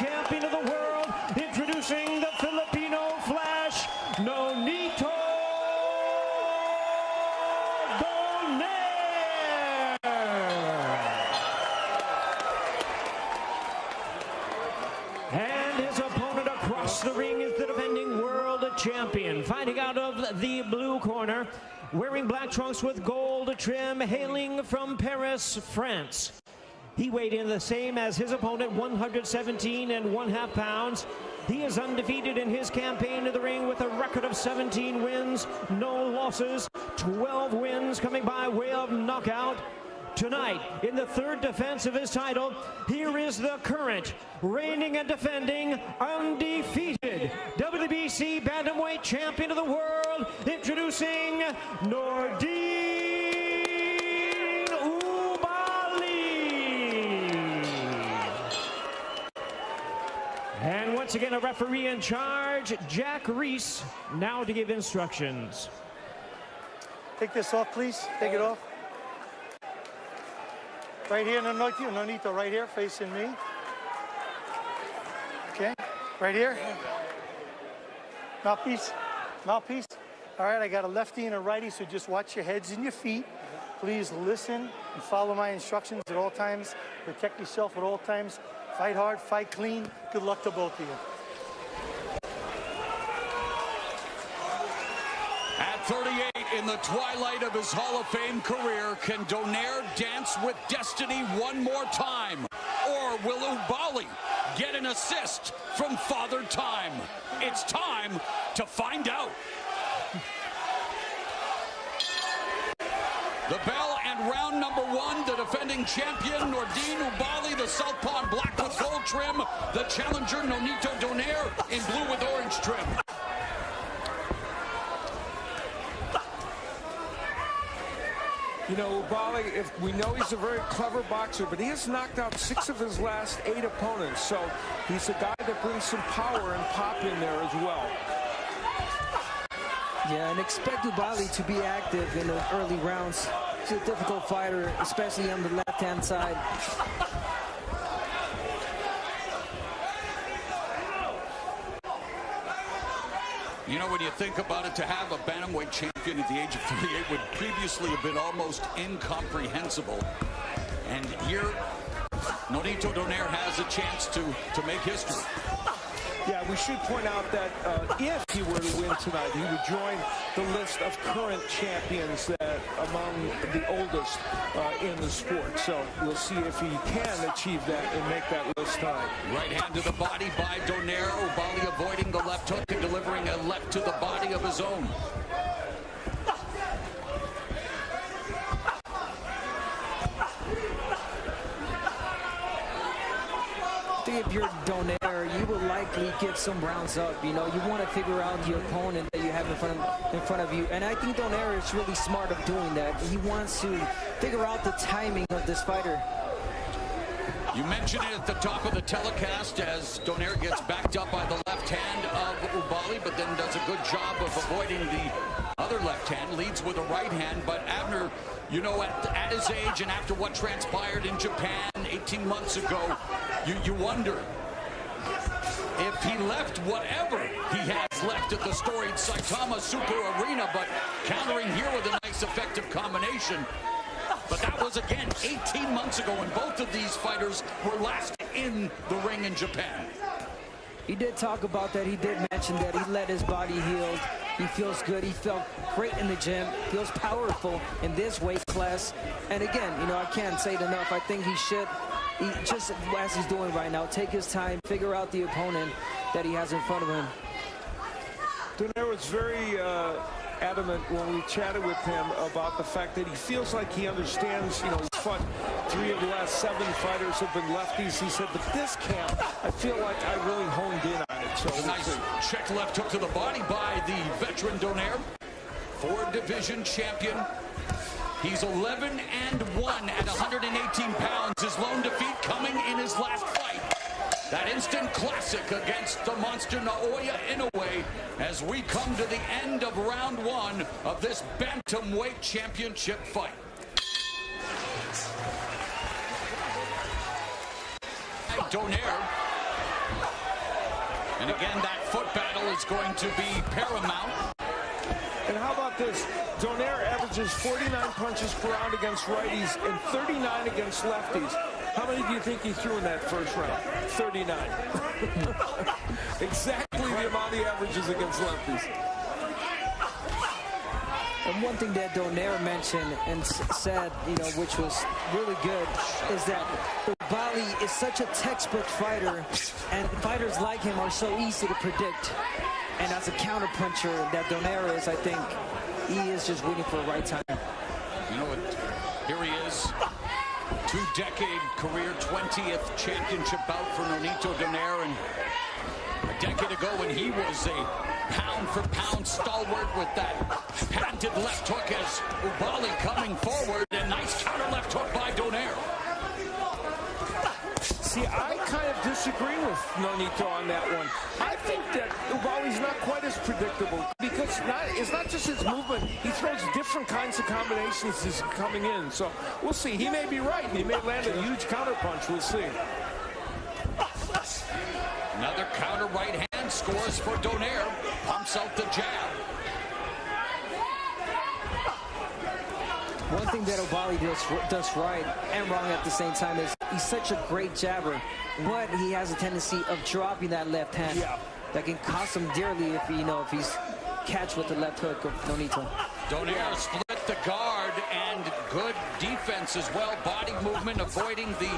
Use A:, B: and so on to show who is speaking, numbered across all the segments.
A: champion of the world, introducing the Filipino Flash, Nonito. And his opponent across the ring is the defending world champion, fighting out of the blue corner, wearing black trunks with gold trim, hailing from Paris, France. He weighed in the same as his opponent, 117½ pounds. He is undefeated in his campaign in the ring with a record of 17 wins, no losses, 12 wins coming by way of knockout. Tonight, in the third defense of his title, here is the current, reigning and defending, undefeated WBC Bantamweight Champion of the World, introducing Nordine OUBAALI. And once again, a referee in charge, Jack Reese, now to give instructions.
B: Take this off, please. Take it off. Right here, nonito, right here, facing me. Okay, right here. Mouthpiece, mouthpiece. All right, I got a lefty and a righty, so just watch your heads and your feet. Please listen and follow my instructions at all times. Protect yourself at all times. Fight hard, fight clean. Good luck to both of you.
C: At 38, in the twilight of his Hall of Fame career, can Donaire dance with destiny one more time? Or will OUBAALI get an assist from Father Time? It's time to find out. The bell and round number one, the defending champion, Nordine OUBAALI, the southpaw in black with gold trim, the challenger, Nonito Donaire, in blue with orange trim.
D: You know, OUBAALI, if we know he's a very clever boxer, but he has knocked out 6 of his last 8 opponents. So he's a guy that brings some power and pop in there as well.
E: Yeah, and expect OUBAALI to be active in the early rounds. He's a difficult fighter, especially on the left-hand side.
C: You know, when you think about it, to have a bantamweight champion at the age of 38 would previously have been almost incomprehensible. And here, Nonito Donaire has a chance to make history.
D: Yeah, we should point out that if he were to win tonight, he would join the list of current champions that among the oldest in the sport. So we'll see if he can achieve that and make that list tonight.
C: Right hand to the body by Donaire. OUBAALI avoiding the left hook and delivering a left to the body of his own.
E: If you're Donaire, you will likely get some rounds up. You know, you want to figure out your opponent that you have in front of you. And I think Donaire is really smart of doing that. He wants to figure out the timing of this fighter.
C: You mentioned it at the top of the telecast as Donaire gets backed up by the left hand of OUBAALI, but then does a good job of avoiding the other left hand, leads with a right hand. But Abner, you know, at his age and after what transpired in Japan 18 months ago, you wonder if he left whatever he has left at the storied Saitama Super Arena, but countering here with a nice effective combination. But that was, again, 18 months ago, and both of these fighters were last in the ring in Japan.
E: He did talk about that. He did mention that he let his body heal. He feels good. He felt great in the gym. Feels powerful in this weight class. And again, you know, I can't say it enough. I think he should, just as he's doing right now, take his time, figure out the opponent that he has in front of him.
D: Donaire was very adamant when we chatted with him about the fact that he feels like he understands, you know, he's fought 3 of the last 7 fighters have been lefties. He said, but this camp, I feel like I really honed in on it. So
C: a nice check left hook to the body by the veteran Donaire, 4-division champion. He's 11-1 at 118 pounds. His lone defeat coming in his last fight. That instant classic against the monster Naoya Inoue as we come to the end of round 1 of this Bantamweight Championship fight. Donaire And again, that foot battle is going to be paramount.
D: And how about this? Donaire averages 49 punches per round against righties and 39 against lefties. How many do you think he threw in that first round? 39. Exactly the amount he averages against lefties.
E: And one thing that Donaire mentioned and said, you know, which was really good, is that OUBAALI is such a textbook fighter, and fighters like him are so easy to predict. And as a counterpuncher that Donaire is, I think he is just waiting for the right time.
C: You know what? Here he is. 2-decade career, 20th championship bout for Nonito Donaire. And a decade ago when he was a pound-for-pound stalwart with that patented left hook as OUBAALI coming forward. And nice counter left hook by Donaire.
D: See, I kind of disagree with Nonito on that one. I think that OUBAALI's not quite as predictable because it's not just his movement. He throws different kinds of combinations as he's coming in. So we'll see. He may be right. He may land a huge counter punch. We'll see.
C: Another counter right hand scores for Donaire. Pumps out the jab.
E: One thing that OUBAALI does right and wrong at the same time is he's such a great jabber, but he has a tendency of dropping that left hand.
D: Yeah.
E: That can cost him dearly if if he's catch with the left hook of Nonito.
C: Donaire split the guard and good defense as well. Body movement, avoiding the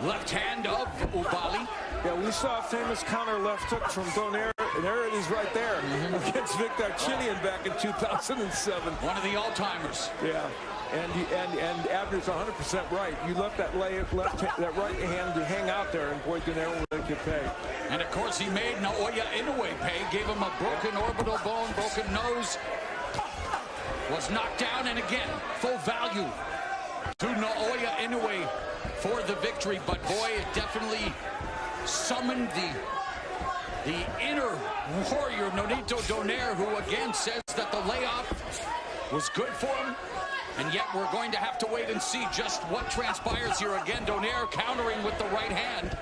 C: left hand of OUBAALI.
D: Yeah, we saw a famous counter left hook from Donaire, and there it is right there against Victor Chinian back in 2007.
C: One of the all-timers.
D: Yeah, and Abner's 100% right. You left that right hand to hang out there, and boy, Donaire will make you pay.
C: And of course, he made Naoya Inoue pay. Gave him a broken orbital bone, broken nose. Was knocked down, and again, full value to Naoya Inoue for the victory. But boy, it definitely summoned the inner warrior, Nonito Donaire, who again says that the layoff was good for him. And yet we're going to have to wait and see just what transpires here. Again, Donaire countering with the right hand.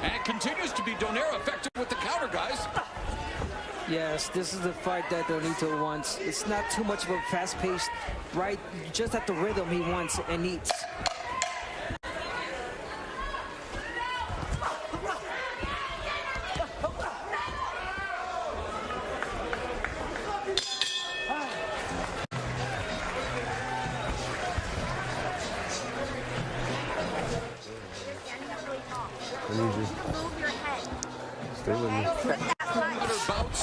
C: And it continues to be Donaire effective with the counter, guys.
E: Yes, this is the fight that Nonito wants. It's not too much of a fast-paced, right? Just at the rhythm he wants and needs.
F: Move your head.
G: Stay with me.
C: Bouts.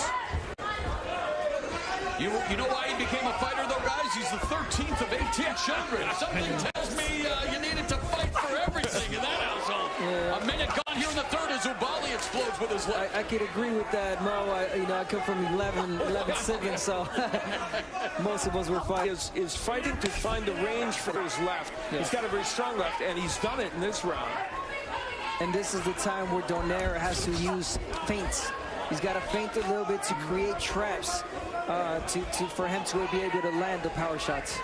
C: You know why he became a fighter, though, guys? He's the 13th of 18 children. Something tells me you needed to fight for everything in that household. Yeah. A minute gone here in the third as OUBAALI explodes with his left.
E: I could agree with that, Mo. I come from 11 siblings, so most of us were fighting.
D: Is fighting to find the range for his left. Yeah. He's got a very strong left, and he's done it in this round.
E: And this is the time where Donaire has to use feints. He's got to feint a little bit to create traps for him to be able to land the power shots.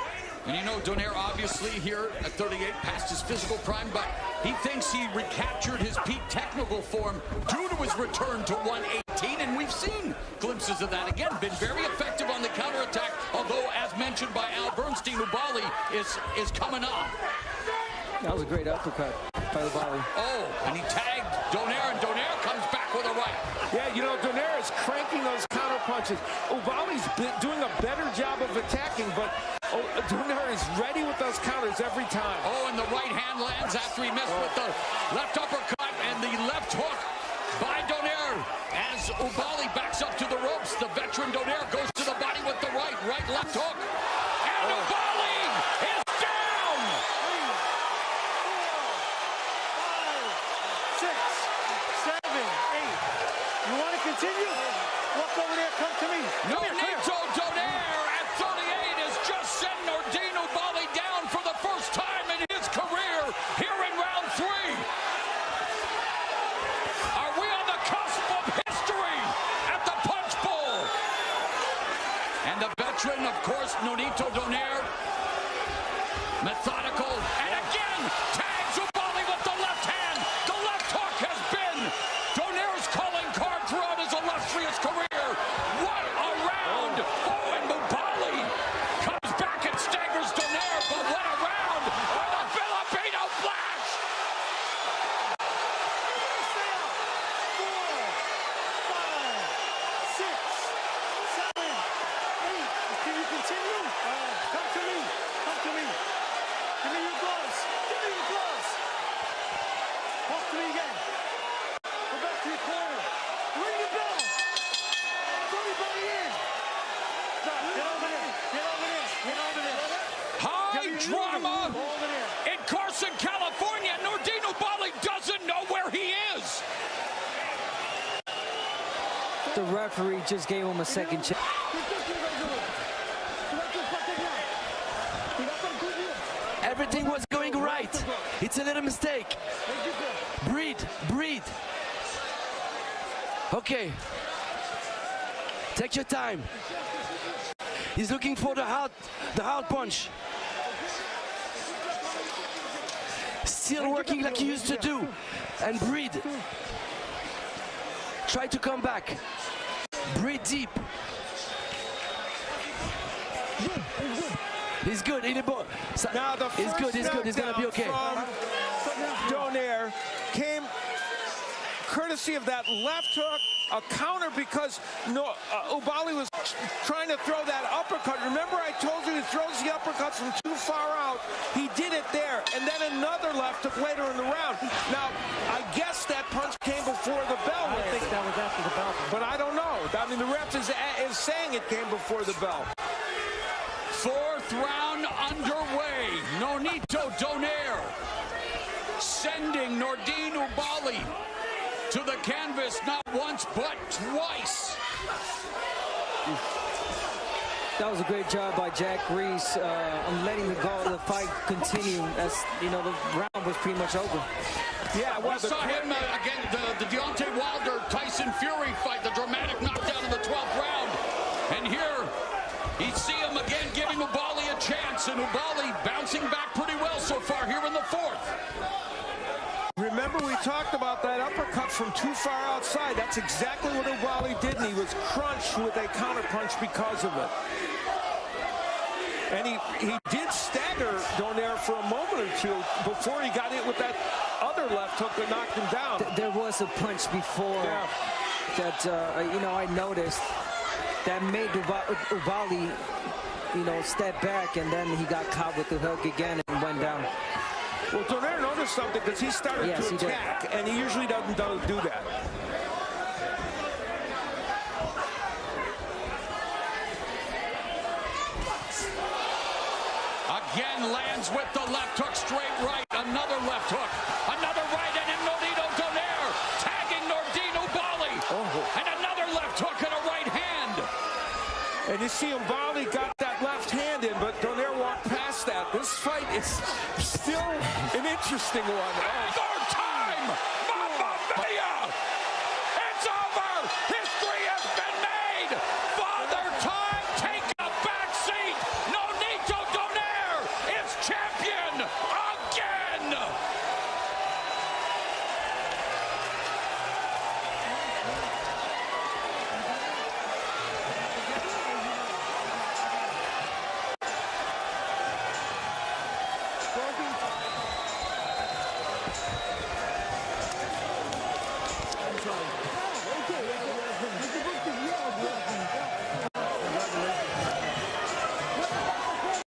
C: And you know, Donaire obviously here at 38 past his physical prime, but he thinks he recaptured his peak technical form due to his return to 118, and we've seen glimpses of that again. Been very effective on the counterattack, although, as mentioned by Al Bernstein, OUBAALI is coming on.
E: That was a great uppercut by OUBAALI.
C: Oh, and he tagged Donaire, and Donaire comes back with a right.
D: Yeah, you know, Donaire is cranking those counter punches. OUBAALI's doing a better job of attacking, but Donaire is ready with those counters every time.
C: Oh, and the right hand lands after he missed with the left uppercut and the left hook by Donaire. As OUBAALI backs up to the ropes, the veteran Donaire goes to the body with the right left hook. And OUBAALI is down!
B: 6, 7, 8. You want to continue? Walk over there, come to me.
C: Nonito Donaire at 38 has just sent Nordine OUBAALI down for the first time in his career here in round 3. Are we on the cusp of history at the Punch Bowl? And the veteran, of course, Nonito Donaire, methodical, and again tags OUBAALI with the left hand. The left hook has been drama in Carson, California. Nordine OUBAALI doesn't know where he is.
E: The referee just gave him a second chance.
G: Everything was going right. It's a little mistake. Breathe, breathe. Okay. Take your time. He's looking for the hard punch. Still working like he used to do. And breathe. Try to come back. Breathe deep. He's good.
D: Now the
G: he's good. He's good. He's gonna be okay.
D: Donaire came courtesy of that left hook, a counter because OUBAALI was trying to throw that uppercut. Remember I told you he throws the uppercuts from too far out. He did it there, and then another left hook later in the round. Now, I guess that punch came before the bell.
A: I think that was after the bell.
D: But I don't know. I mean, the ref is saying it came before the bell.
C: Fourth round underway. Nonito Donaire sending Nordine OUBAALI to the canvas not once but twice.
E: That was a great job by Jack Reese on letting the fight continue as, you know, the round was pretty much over.
C: Yeah, well, we saw him again, the Deontay Wilder-Tyson Fury fight, the dramatic knockdown in the 12th round. And here, you see him again giving OUBAALI a chance, and OUBAALI bouncing back pretty well so far here in the 4th.
D: Remember we talked about that uppercut from too far outside. That's exactly what OUBAALI did, and he was crunched with a counterpunch because of it. And he did stagger Donaire for a moment or two before he got hit with that other left hook that knocked him down.
E: There was a punch before that, you know, I noticed that made OUBAALI, you know, step back, and then he got caught with the hook again and went down.
D: Well, Donaire noticed something because he started to attack, and he usually doesn't do that.
C: Again lands with the left hook, straight right, another left hook, another right, and then Nonito Donaire tagging Nordine OUBAALI, and another left hook and a right hand.
D: And you see OUBAALI got that left hand in, but Donaire walked past that. This fight is still an interesting one.